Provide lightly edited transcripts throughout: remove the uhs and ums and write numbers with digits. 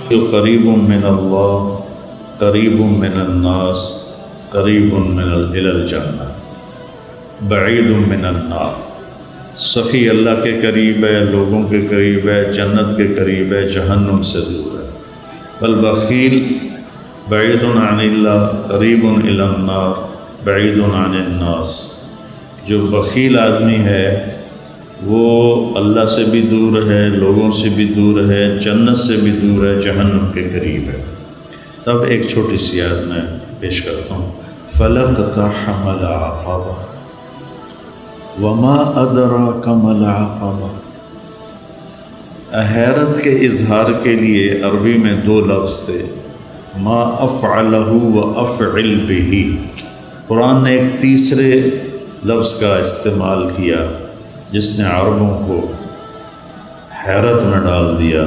قریب من اللہ قریب من الناس قریب من الی الجنہ بعید من النار۔ سخی اللہ کے قریب ہے، لوگوں کے قریب ہے، جنت کے قریب ہے، جہنم سے دور ہے۔ والبخیل بعید عن اللہ قریب الی النار بعید عن الناس۔ جو بخیل آدمی ہے وہ اللہ سے بھی دور ہے، لوگوں سے بھی دور ہے، جنت سے بھی دور ہے، جہنم کے قریب ہے۔ تب ایک چھوٹی سی آیت میں پیش کرتا ہوں۔ فَلَقْتَحَمَ الْعَقَبَةَ وَمَا أَدْرَاكَ مَا الْعَقَبَةُ۔ حیرت کے اظہار کے لیے عربی میں دو لفظ تھے، ما افعلہ و افعل بہ۔ قرآن نے ایک تیسرے لفظ کا استعمال کیا جس نے عربوں کو حیرت میں ڈال دیا۔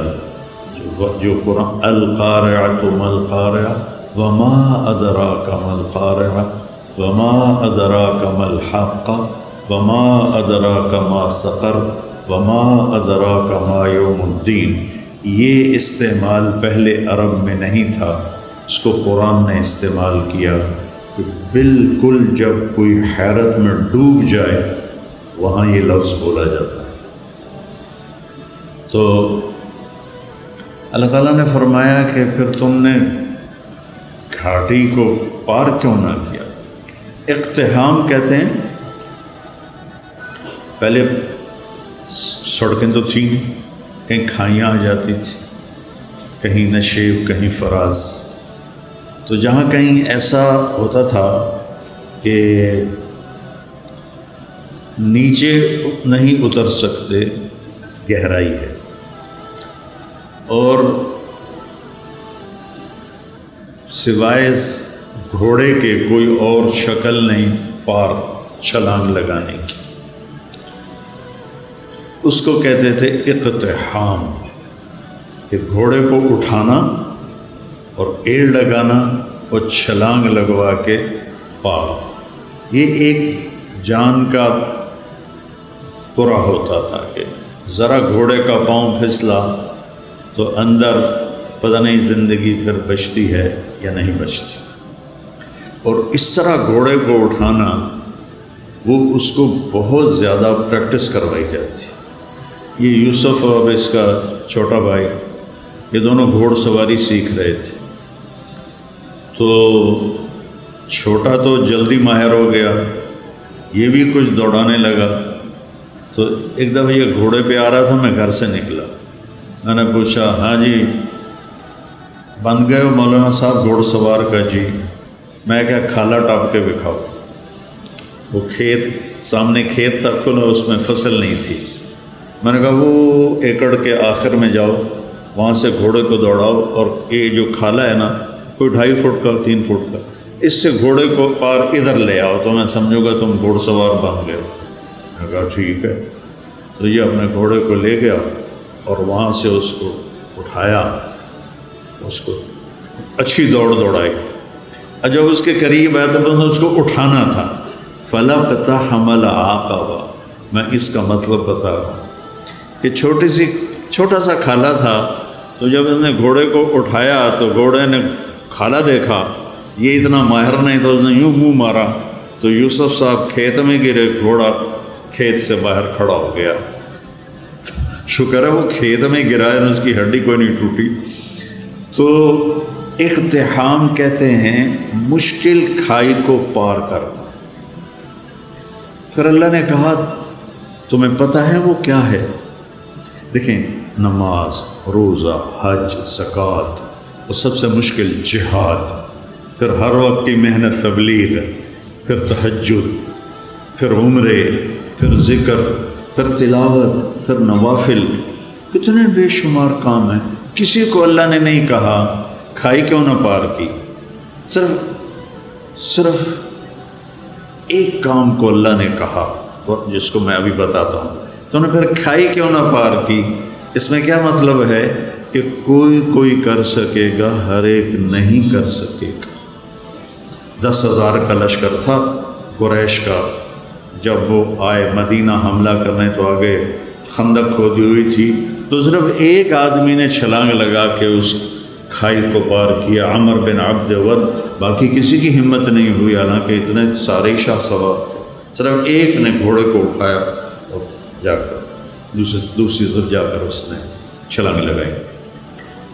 جو قرآن القارعۃ ما القارعۃ وما ادراک ما القارعۃ وما ادراک ما الحاقہ وما ادراک ما سقر وما ادراک ما یوم الدین۔ یہ استعمال پہلے عرب میں نہیں تھا، اس کو قرآن نے استعمال کیا کہ بالکل جب کوئی حیرت میں ڈوب جائے وہاں یہ لفظ بولا جاتا ہے۔ تو اللہ تعالیٰ نے فرمایا کہ پھر تم نے گھاٹی کو پار کیوں نہ کیا؟ اقتحام کہتے ہیں، پہلے سڑکیں تو تھیں نہیں، کہیں کھائیاں آ جاتی تھی، کہیں نشیب کہیں فراز۔ تو جہاں کہیں ایسا ہوتا تھا کہ نیچے نہیں اتر سکتے، گہرائی ہے، اور سوائے گھوڑے کے کوئی اور شکل نہیں پار چھلانگ لگانے کی، اس کو کہتے تھے اقتحام، کہ گھوڑے کو اٹھانا اور ایڑ لگانا اور چھلانگ لگوا کے پار۔ یہ ایک جان کا قرا ہوتا تھا کہ ذرا گھوڑے کا پاؤں پھسلا تو اندر پتہ نہیں زندگی پھر بچتی ہے یا نہیں بچتی۔ اور اس طرح گھوڑے کو اٹھانا، وہ اس کو بہت زیادہ پریکٹس کروائی جاتی۔ یہ یوسف اور اس کا چھوٹا بھائی، یہ دونوں گھوڑ سواری سیکھ رہے تھے، تو چھوٹا تو جلدی ماہر ہو گیا، یہ بھی کچھ دوڑانے لگا۔ تو ایک دفعہ یہ گھوڑے پہ آ رہا تھا، میں گھر سے نکلا، میں نے پوچھا ہاں جی بن گئے ہو مولانا صاحب گھوڑ سوار کا؟ جی۔ میں کہا کھالا ٹاپ کے دکھاؤ۔ وہ کھیت سامنے کھیت تھا کھلا، اس میں فصل نہیں تھی۔ میں نے کہا وہ ایکڑ کے آخر میں جاؤ، وہاں سے گھوڑے کو دوڑاؤ، اور یہ جو کھالا ہے نا کوئی 2.5 فٹ کا 3 فٹ کا، اس سے گھوڑے کو پار ادھر لے آؤ تو میں سمجھوں گا تم گھوڑ سوار بن گئے ہو۔ میں کہا ٹھیک ہے۔ تو یہ اپنے گھوڑے کو لے گیا اور وہاں سے اس کو اٹھایا، اس کو اچھی دوڑائی، اور جب اس کے قریب آیا تو اس کو اٹھانا تھا۔ فَلَقْتَحَمَ الْعَقَبَةَ، میں اس کا مطلب بتا رہا ہوں کہ چھوٹا سا کھالا تھا، تو جب اس نے گھوڑے کو اٹھایا تو گھوڑے نے کھالا دیکھا یہ اتنا ماہر نہیں، تو اس نے یوں منہ مارا تو یوسف صاحب کھیت میں گرے، گھوڑا کھیت سے باہر کھڑا ہو گیا۔ شکر ہے وہ کھیت میں گرا ہے، اس کی ہڈی کوئی نہیں ٹوٹی۔ تو اقتحام کہتے ہیں مشکل کھائی کو پار کرنا۔ پھر اللہ نے کہا تمہیں پتہ ہے وہ کیا ہے؟ دیکھیں، نماز، روزہ، حج، زکوٰۃ، اور سب سے مشکل جہاد، پھر ہر وقت کی محنت تبلیغ، پھر تہجد، پھر عمرے، پھر ذکر، پھر تلاوت، پھر نوافل، کتنے بے شمار کام ہیں۔ کسی کو اللہ نے نہیں کہا کھائی کیوں نہ پار کی، صرف ایک کام کو اللہ نے کہا، جس کو میں ابھی بتاتا ہوں۔ تو انہیں پھر کھائی کیوں نہ پار کی، اس میں کیا مطلب ہے کہ کوئی کر سکے گا، ہر ایک نہیں کر سکے گا۔ 10,000 کا لشکر تھا قریش کا، جب وہ آئے مدینہ حملہ کرنے تو آگے خندق کھودی ہوئی تھی، تو صرف ایک آدمی نے چھلانگ لگا کے اس کھائی کو پار کیا۔ عمر بن عبد ود، باقی کسی کی ہمت نہیں ہوئی، حالانکہ اتنے سارے شاہ سوار تھے، صرف ایک نے گھوڑے کو اٹھایا اور جا کر دوسری طرف جا کر اس نے چھلانگ لگائی۔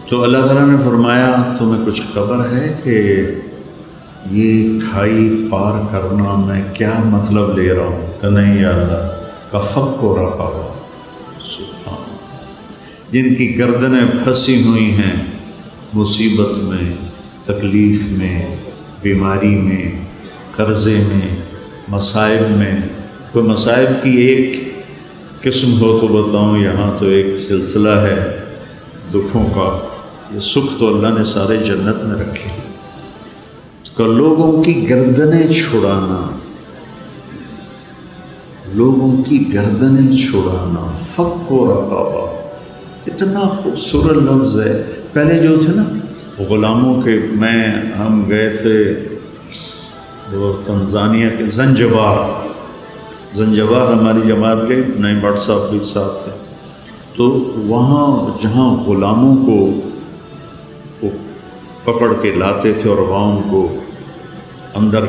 تو اللہ تعالیٰ نے فرمایا تمہیں کچھ خبر ہے کہ یہ کھائی پار کرنا میں کیا مطلب لے رہا ہوں؟ کہ نہیں یا اللہ، کا فک کو رکھا ہوا، جن کی گردنیں پھنسی ہوئی ہیں مصیبت میں، تکلیف میں، بیماری میں، قرضے میں، مصائب میں۔ کوئی مصائب کی ایک قسم ہو تو بتاؤں، یہاں تو ایک سلسلہ ہے دکھوں کا۔ یہ سکھ تو اللہ نے سارے جنت میں رکھے، کہ لوگوں کی گردنیں چھڑانا، لوگوں کی گردنیں چھڑانا، فک و رقابہ، اتنا خوبصورت لفظ ہے۔ پہلے جو تھے نا غلاموں کے، ہم گئے تھے وہ تنزانیہ کے زنجبار ہماری جماعت گئی، نئی بٹ صاحب بھی ساتھ تھے، تو وہاں جہاں غلاموں کو وہ پکڑ کے لاتے تھے اور وہاں ان کو اندر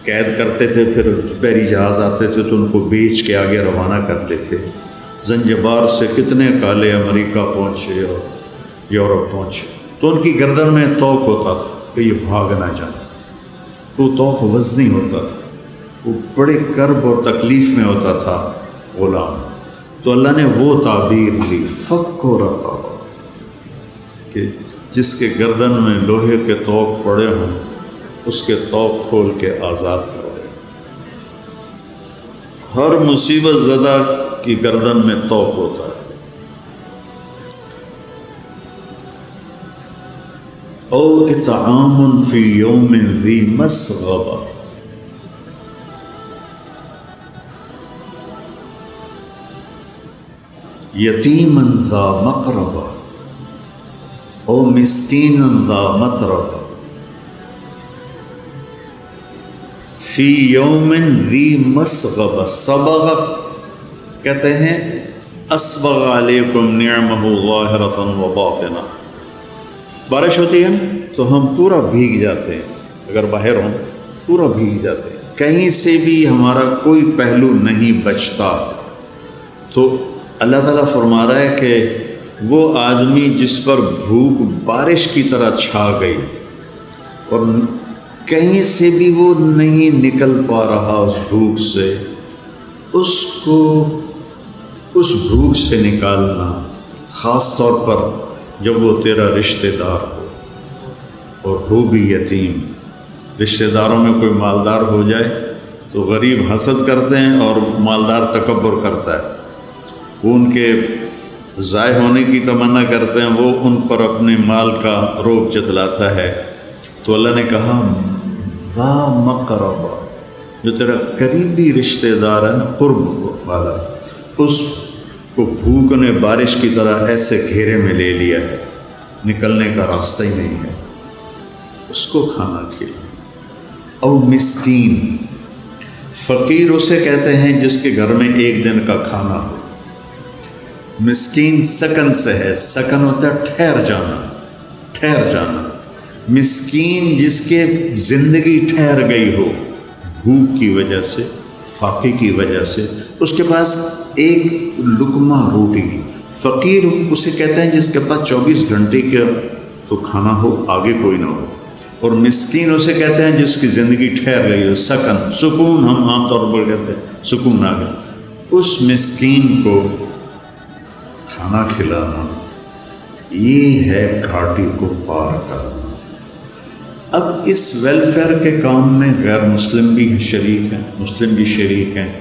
قید کرتے تھے، پھر بحری جہاز آتے تھے تو ان کو بیچ کے آگے روانہ کرتے تھے۔ زنجبار سے کتنے کالے امریکہ پہنچے اور یورپ پہنچے، تو ان کی گردن میں توق ہوتا تھا کہ یہ بھاگ نہ جائیں۔ وہ توق وزنی ہوتا تھا، وہ بڑے کرب اور تکلیف میں ہوتا تھا غلام۔ تو اللہ نے وہ تعبیر لی، فک و رقابہ، کہ جس کے گردن میں لوہے کے توق پڑے ہوں اس کے توق کھول کے آزاد کرو۔ ہر مصیبت زدہ کی گردن میں توق ہوتا ہے۔ او اطعام فی یوم ذی مسغبہ، یتیما ذا مقربہ او مسکینا ذا متربہ، فی یوم ذی مسغبہ۔ صبغ کہتے ہیں اسبغ علیکم نعمہ ظاہرۃ و باطنہ۔ بارش ہوتی ہے تو ہم پورا بھیگ جاتے ہیں، اگر باہر ہوں پورا بھیگ جاتے ہیں، کہیں سے بھی ہمارا کوئی پہلو نہیں بچتا۔ تو اللہ تعالیٰ فرما رہا ہے کہ وہ آدمی جس پر بھوک بارش کی طرح چھا گئی اور کہیں سے بھی وہ نہیں نکل پا رہا اس بھوک سے، اس کو اس بھوک سے نکالنا، خاص طور پر جب وہ تیرا رشتہ دار ہو اور ہو بھی یتیم۔ رشتہ داروں میں کوئی مالدار ہو جائے تو غریب حسد کرتے ہیں اور مالدار تکبر کرتا ہے، وہ ان کے ضائع ہونے کی تمنا کرتے ہیں، وہ ان پر اپنے مال کا روب جتلاتا ہے۔ تو اللہ نے کہا ذا مقربہ، جو تیرا قریبی رشتہ دار ہے نا، قرب والا، اس کو بھوک نے بارش کی طرح ایسے گھیرے میں لے لیا ہے، نکلنے کا راستہ ہی نہیں ہے، اس کو کھانا کھلا۔ او مسکین، فقیر اسے کہتے ہیں جس کے گھر میں ایک دن کا کھانا ہو۔ مسکین سکن سے ہے، سکن ہوتا ہے ٹھہر جانا، ٹھہر جانا۔ مسکین جس کے زندگی ٹھہر گئی ہو بھوک کی وجہ سے، فاقے کی وجہ سے، اس کے پاس ایک لقمہ روٹی۔ فقیر اسے کہتے ہیں جس کے پاس 24 گھنٹے کا تو کھانا ہو، آگے کوئی نہ ہو۔ اور مسکین اسے کہتے ہیں جس کی زندگی ٹھہر گئی ہو، سکن، سکون ہم عام طور پر کہتے ہیں، سکون آ گیا۔ اس مسکین کو کھانا کھلانا، یہ ہے گھاٹی کو پار کرنا۔ اب اس ویلفیئر کے کام میں غیر مسلم بھی شریک ہیں، مسلم بھی شریک ہیں،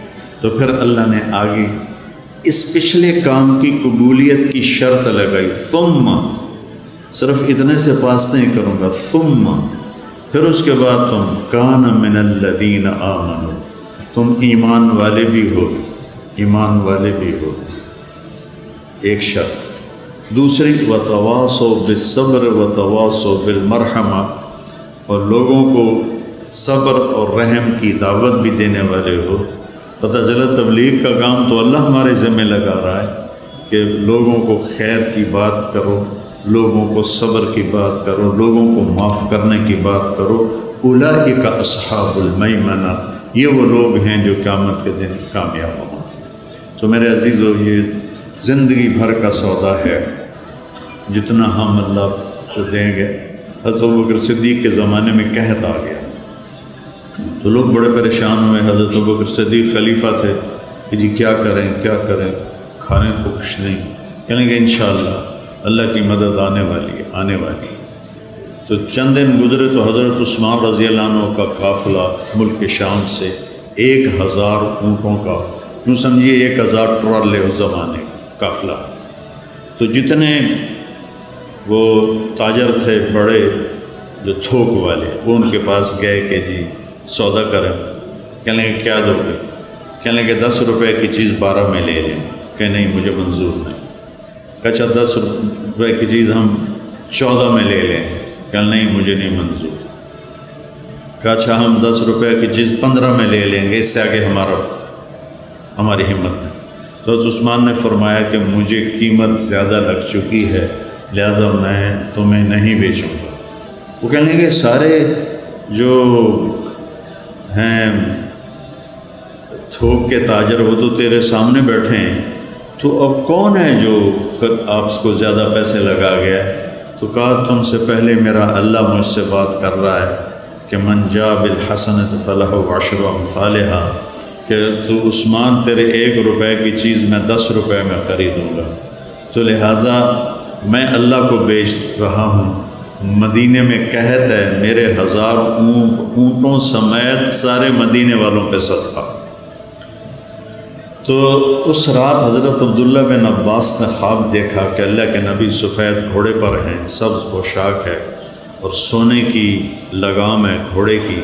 تو پھر اللہ نے آگے اس پچھلے کام کی قبولیت کی شرط لگائی، ثم، صرف اتنے سے پاس نہیں کروں گا، ثم، پھر اس کے بعد تم کان من الذین آمنوا، تم ایمان والے بھی ہو، ایمان والے بھی ہو، ایک شرط۔ دوسری وتواصوا بالصبر وتواصوا بالمرحمہ، اور لوگوں کو صبر اور رحم کی دعوت بھی دینے والے ہو۔ پتہ چلا تبلیغ کا کام تو اللہ ہمارے ذمہ لگا رہا ہے کہ لوگوں کو خیر کی بات کرو، لوگوں کو صبر کی بات کرو، لوگوں کو معاف کرنے کی بات کرو۔ اولئک اصحاب المیمنہ، یہ وہ لوگ ہیں جو قیامت کے دن کامیاب ہوں۔ تو میرے عزیزو، یہ زندگی بھر کا سودا ہے، جتنا ہم اللہ کو دیں گے۔ حضرت ابوبکر صدیق کے زمانے میں قحط آ گیا تو لوگ بڑے پریشان ہوئے۔ حضرت ابوبکر صدیق خلیفہ تھے کہ جی کیا کریں کیا کریں، کھانے کو کچھ نہیں۔ کہنے کہ انشاءاللہ اللہ کی مدد آنے والی ہے، آنے والی ہے۔ تو چند دن گزرے تو حضرت عثمان رضی اللہ عنہ کا قافلہ ملک شام سے 1000 اونٹوں کا، یوں سمجھیے 1000 ٹرالے اس زمانے کا قافلہ۔ تو جتنے وہ تاجر تھے بڑے جو تھوک والے، وہ ان کے پاس گئے کہ جی سودا کریں۔ کہنے کہ کیا دو گے؟ کہنے کہ 10 روپے کی چیز 12 میں لے لیں۔ کہ نہیں مجھے منظور نہیں۔ اچھا 10 روپے کی چیز ہم 14 میں لے لیں۔ کہ نہیں مجھے نہیں منظور۔ کہ اچھا ہم 10 روپے کی چیز 15 میں لے لیں گے، اس سے آگے ہماری ہمت نہیں۔ تو حضرت عثمان نے فرمایا کہ مجھے قیمت زیادہ لگ چکی ہے، لہذا میں تمہیں نہیں بیچوں گا۔ وہ کہنے کہ سارے جو ہیں تھوک کے تاجر وہ تو تیرے سامنے بیٹھے ہیں، تو اب کون ہے جو آپ کو زیادہ پیسے لگا گیا ہے؟ تو کہا تم سے پہلے میرا اللہ مجھ سے بات کر رہا ہے کہ من جاء بالحسنۃ فلہ عشر امثالھا، کہ تو عثمان تیرے 1 روپے کی چیز میں 10 روپے میں خریدوں گا، تو لہٰذا میں اللہ کو بیچ رہا ہوں۔ مدینے میں قحط ہے، میرے 1000 اونٹوں سمیت سارے مدینے والوں پہ صدقہ۔ تو اس رات حضرت عبداللہ بن عباس نے خواب دیکھا کہ اللہ کے نبی سفید گھوڑے پر ہیں، سبز پوشاک ہے اور سونے کی لگام ہے گھوڑے کی۔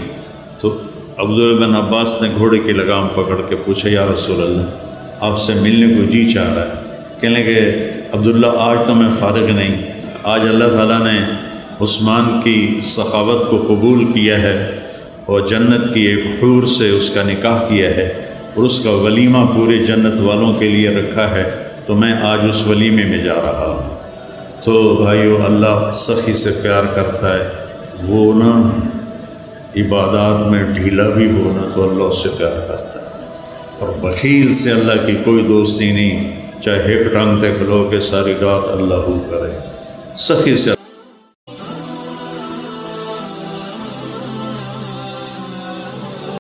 تو عبداللہ بن عباس نے گھوڑے کی لگام پکڑ کے پوچھا یا رسول اللہ آپ سے ملنے کو جی چاہ رہا ہے۔ کہنے کہ عبداللہ آج تو میں فارغ نہیں، آج اللہ تعالیٰ نے عثمان کی سخاوت کو قبول کیا ہے اور جنت کی ایک حور سے اس کا نکاح کیا ہے اور اس کا ولیمہ پورے جنت والوں کے لیے رکھا ہے، تو میں آج اس ولیمے میں جا رہا ہوں۔ تو بھائیو، اللہ سخی سے پیار کرتا ہے، وہ نا عبادات میں ڈھیلا بھی ہونا تو اللہ اس سے پیار کرتا ہے، اور بخیل سے اللہ کی کوئی دوستی نہیں، چاہے ایک ٹانگ تک لو کہ ساری رات اللہ ہو کرے، سخی سے